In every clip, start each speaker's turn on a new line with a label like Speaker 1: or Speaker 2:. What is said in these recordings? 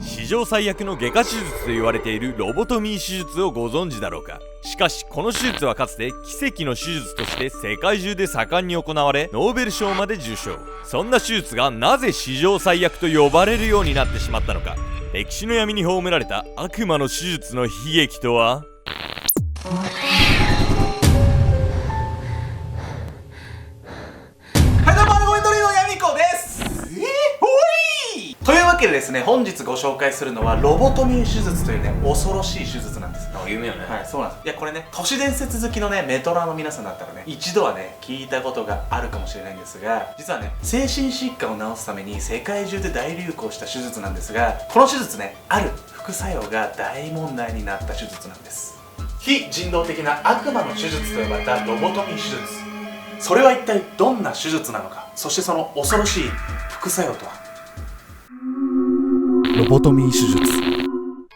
Speaker 1: 史上最悪の外科手術と言われているロボトミー手術をご存知だろうか。しかしこの手術はかつて奇跡の手術として世界中で盛んに行われ、ノーベル賞まで受賞。そんな手術がなぜ史上最悪と呼ばれるようになってしまったのか。歴史の闇に葬られた悪魔の手術の悲劇とは。
Speaker 2: というわけでですね、本日ご紹介するのはロボトミー手術というね、恐ろしい手術なんです。
Speaker 1: 有名よね。
Speaker 2: はい、そうなんです。いや、これね、都市伝説好きのね、メトラの皆さんだったらね、一度はね、聞いたことがあるかもしれないんですが、実はね、精神疾患を治すために世界中で大流行した手術なんですが、この手術ね、ある副作用が大問題になった手術なんです。非人道的な悪魔の手術と呼ばれたロボトミー手術。それは一体どんな手術なのか、そしてその恐ろしい副作用とは。
Speaker 3: ロボトミー手術。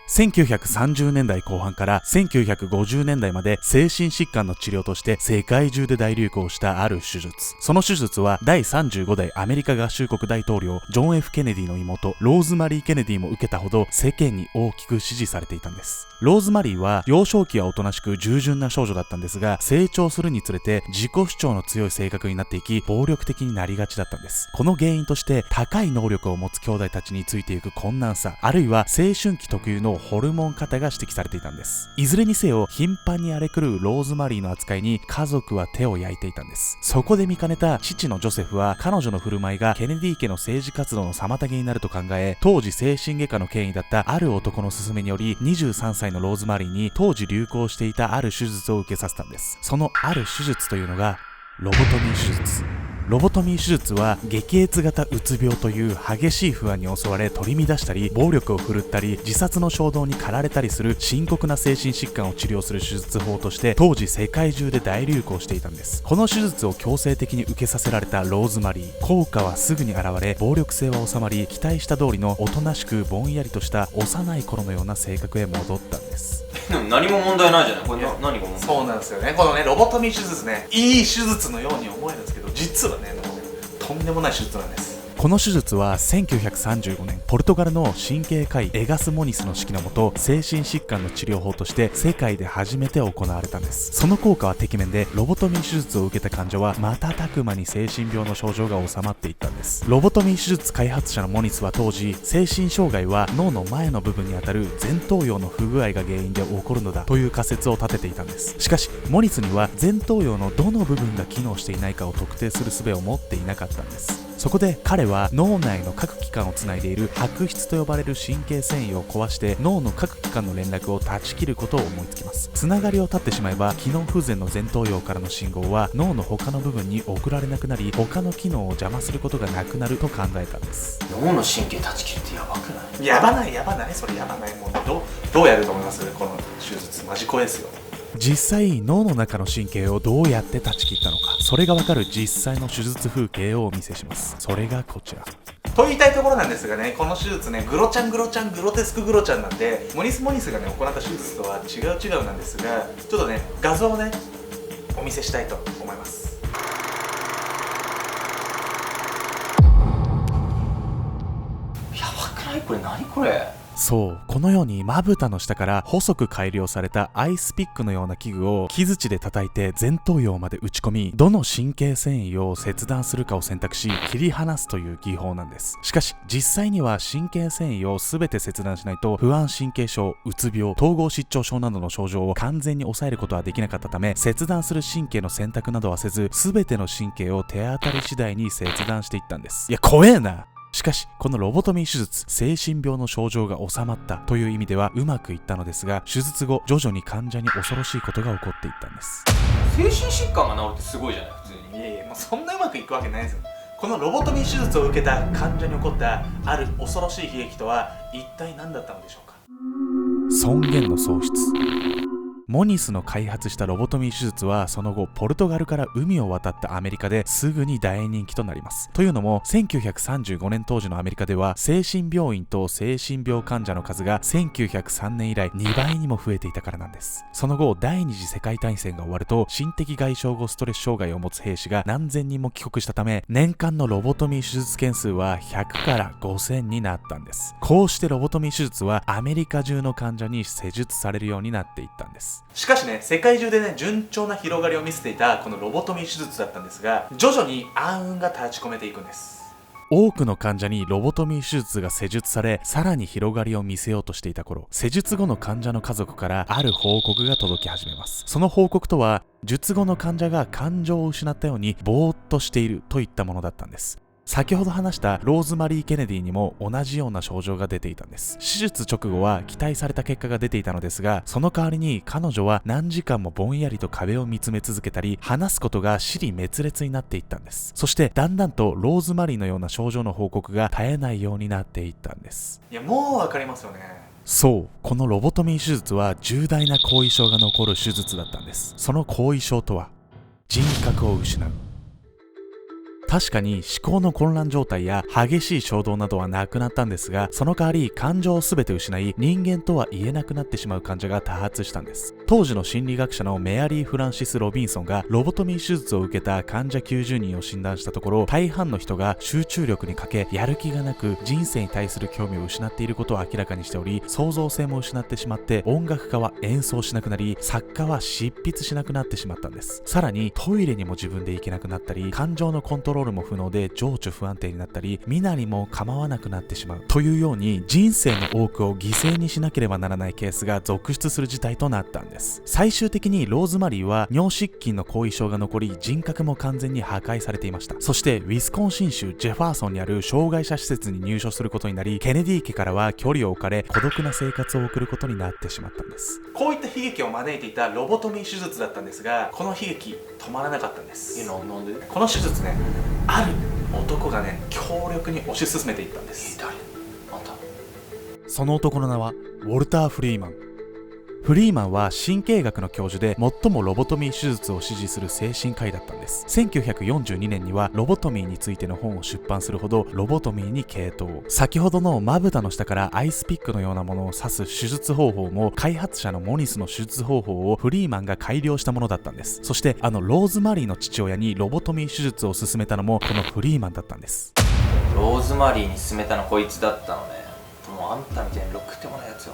Speaker 3: 1930年代後半から1950年代まで精神疾患の治療として世界中で大流行したある手術。その手術は第35代アメリカ合衆国大統領ジョン・ F・ケネディの妹ローズマリー・ケネディも受けたほど世間に大きく支持されていたんです。ローズマリーは幼少期はおとなしく従順な少女だったんですが、成長するにつれて自己主張の強い性格になっていき、暴力的になりがちだったんです。この原因として高い能力を持つ兄弟たちについていく困難さ、あるいは青春期特有のホルモン型が指摘されていたんです。いずれにせよ頻繁に荒れ狂うローズマリーの扱いに家族は手を焼いていたんです。そこで見かねた父のジョセフは、彼女の振る舞いがケネディ家の政治活動の妨げになると考え、当時精神外科の権威だったある男の勧めにより23歳のローズマリーに当時流行していたある手術を受けさせたんです。そのある手術というのがロボトミー手術。ロボトミー手術は激越型うつ病という激しい不安に襲われ取り乱したり暴力を振るったり自殺の衝動に駆られたりする深刻な精神疾患を治療する手術法として当時世界中で大流行していたんです。この手術を強制的に受けさせられたローズマリー、効果はすぐに現れ暴力性は収まり、期待した通りのおとなしくぼんやりとした幼い頃のような性格へ戻ったんです。
Speaker 1: でも何も問題ないじゃない。これ何が問題？
Speaker 2: そうなんですよね。このね、ロボトミー手術ね、いい手術のように思えるんですけど、実はね、もうね、とんでもない手術なんです。
Speaker 3: この手術は1935年ポルトガルの神経科医エガス・モニスの指揮のもと、精神疾患の治療法として世界で初めて行われたんです。その効果はてきめんで、ロボトミー手術を受けた患者は瞬く間に精神病の症状が治まっていったんです。ロボトミー手術開発者のモニスは当時、精神障害は脳の前の部分にあたる前頭葉の不具合が原因で起こるのだという仮説を立てていたんです。しかしモニスには前頭葉のどの部分が機能していないかを特定する術を持っていなかったんです。そこで彼は脳内の各器官をつないでいる白質と呼ばれる神経繊維を壊して脳の各器官の連絡を断ち切ることを思いつきます。つながりを断ってしまえば機能不全の前頭葉からの信号は脳の他の部分に送られなくなり、他の機能を邪魔することがなくなると考えたんです。
Speaker 1: 脳の神経断ち切るってやばくない？
Speaker 2: やばない、やばない、それやばない。もうどうやると思います？この手術マジ怖いですよ。
Speaker 3: 実際脳の中の神経をどうやって断ち切ったのか、それがわかる実際の手術風景をお見せします。それがこちら
Speaker 2: と言いたいところなんですがね、この手術ね、グロテスクグロちゃんなんで、モニスがね行った手術とは違うなんですが、ちょっとね画像をねお見せしたいと思います。
Speaker 1: やばくない？これ何これ？
Speaker 3: そう、このようにまぶたの下から細く改良されたアイスピックのような器具を木槌で叩いて前頭葉まで打ち込み、どの神経繊維を切断するかを選択し切り離すという技法なんです。しかし実際には神経繊維を全て切断しないと不安神経症、うつ病、統合失調症などの症状を完全に抑えることはできなかったため、切断する神経の選択などはせず、全ての神経を手当たり次第に切断していったんです。いや怖えな。しかしこのロボトミー手術、精神病の症状が治まったという意味ではうまくいったのですが、手術後徐々に患者に恐ろしいことが起こっていったんです。
Speaker 1: 精神疾患が治るってすごいじゃない普通に。
Speaker 2: いやいや、もうそんなうまくいくわけないですよ。このロボトミー手術を受けた患者に起こったある恐ろしい悲劇とは一体何だったのでしょうか。
Speaker 3: 尊厳の喪失。モニスの開発したロボトミー手術はその後ポルトガルから海を渡ったアメリカですぐに大人気となります。というのも1935年当時のアメリカでは精神病院と精神病患者の数が1903年以来2倍にも増えていたからなんです。その後第二次世界大戦が終わると心的外傷後ストレス障害を持つ兵士が何千人も帰国したため年間のロボトミー手術件数は100から5000になったんです。こうしてロボトミー手術はアメリカ中の患者に施術されるようになっていったんです。
Speaker 2: しかしね、世界中でね順調な広がりを見せていたこのロボトミー手術だったんですが、徐々に暗雲が立ち込めていくんです。
Speaker 3: 多くの患者にロボトミー手術が施術され、さらに広がりを見せようとしていた頃、施術後の患者の家族からある報告が届き始めます。その報告とは、術後の患者が感情を失ったようにぼーっとしているといったものだったんです。先ほど話したローズマリー・ケネディにも同じような症状が出ていたんです。手術直後は期待された結果が出ていたのですが、その代わりに彼女は何時間もぼんやりと壁を見つめ続けたり、話すことが支離滅裂になっていったんです。そしてだんだんとローズマリーのような症状の報告が絶えないようになっていったんです。
Speaker 2: いや、もうわかりますよね。
Speaker 3: そう、このロボトミー手術は重大な後遺症が残る手術だったんです。その後遺症とは、人格を失う。確かに思考の混乱状態や激しい衝動などはなくなったんですが、その代わり感情を全て失い人間とは言えなくなってしまう患者が多発したんです。当時の心理学者のメアリー・フランシス・ロビンソンがロボトミー手術を受けた患者90人を診断したところ、大半の人が集中力に欠け、やる気がなく、人生に対する興味を失っていることを明らかにしており、創造性も失ってしまって、音楽家は演奏しなくなり、作家は執筆しなくなってしまったんです。さらにトイレにも自分で行けなくなったり、感情のコントロールも不能で情緒不安定になったり、身なりも構わなくなってしまうというように、人生の多くを犠牲にしなければならないケースが続出する事態となったんです。最終的にローズマリーは尿失禁の後遺症が残り、人格も完全に破壊されていました。そしてウィスコンシン州ジェファーソンにある障害者施設に入所することになり、ケネディ家からは距離を置かれ、孤独な生活を送ることになってしまったんです。
Speaker 2: こういった悲劇を招いていたロボトミー手術だったんですが、この悲劇止まらなかったんです。
Speaker 4: なんで？
Speaker 2: この手術ね、ある男がね強力に推し進めていったんです。
Speaker 4: 誰？あんた。
Speaker 3: その男の名はウォルター・フリーマン。フリーマンは神経学の教授で最もロボトミー手術を支持する精神科医だったんです。1942年にはロボトミーについての本を出版するほどロボトミーに傾倒。先ほどのまぶたの下からアイスピックのようなものを刺す手術方法も、開発者のモニスの手術方法をフリーマンが改良したものだったんです。そしてローズマリーの父親にロボトミー手術を勧めたのもこのフリーマンだったんです。
Speaker 4: ローズマリーに勧めたのこいつだったのね。もうあんたみたいにろくてもないやつよ。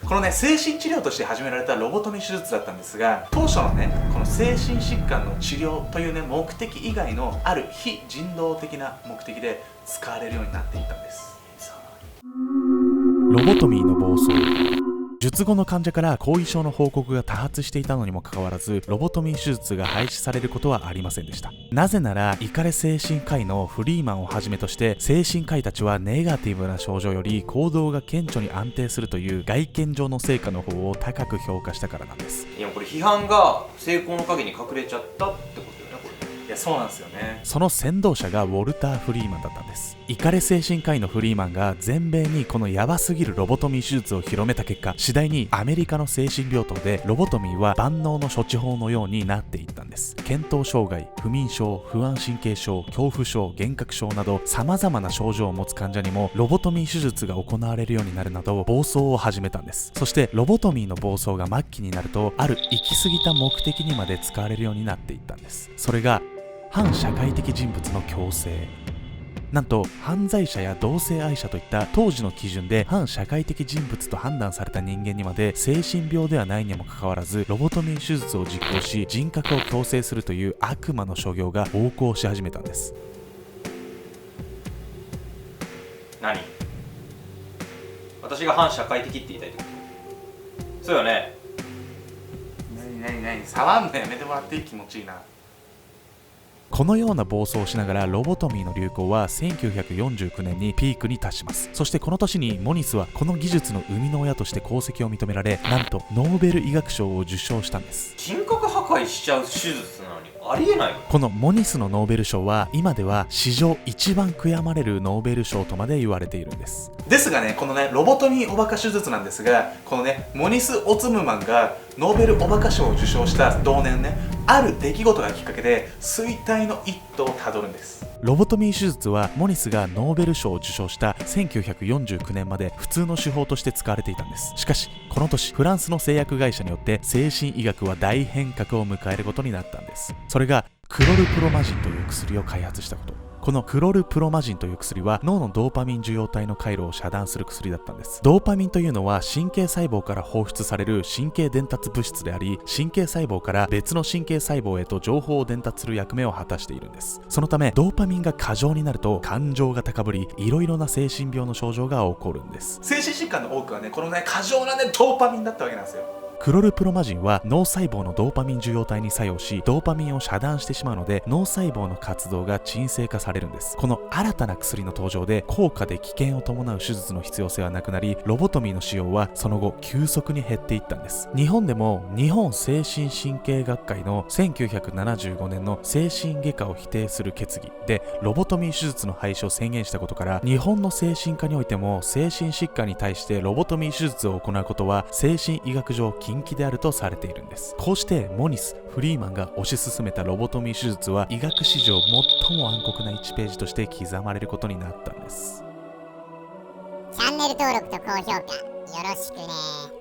Speaker 2: このね、精神治療として始められたロボトミー手術だったんですが、当初のねこの精神疾患の治療というね目的以外のある非人道的な目的で使われるようになっていったんです。
Speaker 3: ロボトミーの暴走。術後の患者から後遺症の報告が多発していたのにもかかわらず、ロボトミー手術が廃止されることはありませんでした。なぜなら、イカレ精神科医のフリーマンをはじめとして精神科医たちはネガティブな症状より行動が顕著に安定するという外見上の成果の方を高く評価したからなんです。
Speaker 4: いや、これ批判が成功の陰に隠れちゃったってことよね、これ。
Speaker 2: いや、そうなんですよね。
Speaker 3: その先導者がウォルター・フリーマンだったんです。イカレ精神科医のフリーマンが全米にこのヤバすぎるロボトミー手術を広めた結果、次第にアメリカの精神病棟でロボトミーは万能の処置法のようになっていったんです。検討障害、不眠症、不安神経症、恐怖症、幻覚症など様々な症状を持つ患者にもロボトミー手術が行われるようになるなど暴走を始めたんです。そしてロボトミーの暴走が末期になると、ある行き過ぎた目的にまで使われるようになっていったんです。それが反社会的人物の強制。なんと犯罪者や同性愛者といった当時の基準で反社会的人物と判断された人間にまで、精神病ではないにもかかわらずロボトミー手術を実行し人格を強制するという悪魔の所業が横行し始めたんです。
Speaker 4: 何？私が反社会的って言いたいってこと？そうよね。
Speaker 2: 何触んのやめてもらっていい？気持ちいいな。
Speaker 3: このような暴走をしながらロボトミーの流行は1949年にピークに達します。そしてこの年にモニスはこの技術の生みの親として功績を認められ、なんとノーベル医学賞を受賞したんです。
Speaker 4: 人格破壊しちゃう手術なのにありえないよ。
Speaker 3: このモニスのノーベル賞は今では史上一番悔やまれるノーベル賞とまで言われているんです。
Speaker 2: ですがね、このねロボトミーおバカ手術なんですが、このねモニス・オツムマンがノーベルおバカ賞を受賞した同年ね、ある出来事がきっかけで衰退の一途をたどるんです。
Speaker 3: ロボトミー手術はモニスがノーベル賞を受賞した1949年まで普通の手法として使われていたんです。しかしこの年フランスの製薬会社によって精神医学は大変革を迎えることになったんです。それがクロルプロマジンという薬を開発したこと。このクロルプロマジンという薬は脳のドーパミン受容体の回路を遮断する薬だったんです。ドーパミンというのは神経細胞から放出される神経伝達物質であり、神経細胞から別の神経細胞へと情報を伝達する役目を果たしているんです。そのためドーパミンが過剰になると感情が高ぶり、いろいろな精神病の症状が起こるんです。
Speaker 2: 精神疾患の多くはね、このね過剰なねドーパミンだったわけなんですよ。
Speaker 3: クロルプロマジンは脳細胞のドーパミン受容体に作用し、ドーパミンを遮断してしまうので脳細胞の活動が鎮静化されるんです。この新たな薬の登場で高価で危険を伴う手術の必要性はなくなり、ロボトミーの使用はその後急速に減っていったんです。日本でも日本精神神経学会の1975年の精神外科を否定する決議でロボトミー手術の廃止を宣言したことから、日本の精神科においても精神疾患に対してロボトミー手術を行うことは精神医学上禁忌であるとされているんです。こうしてモニス・フリーマンが推し進めたロボトミー手術は医学史上最も暗黒な1ページとして刻まれることになったんです。
Speaker 5: チャンネル登録と高評価よろしくね。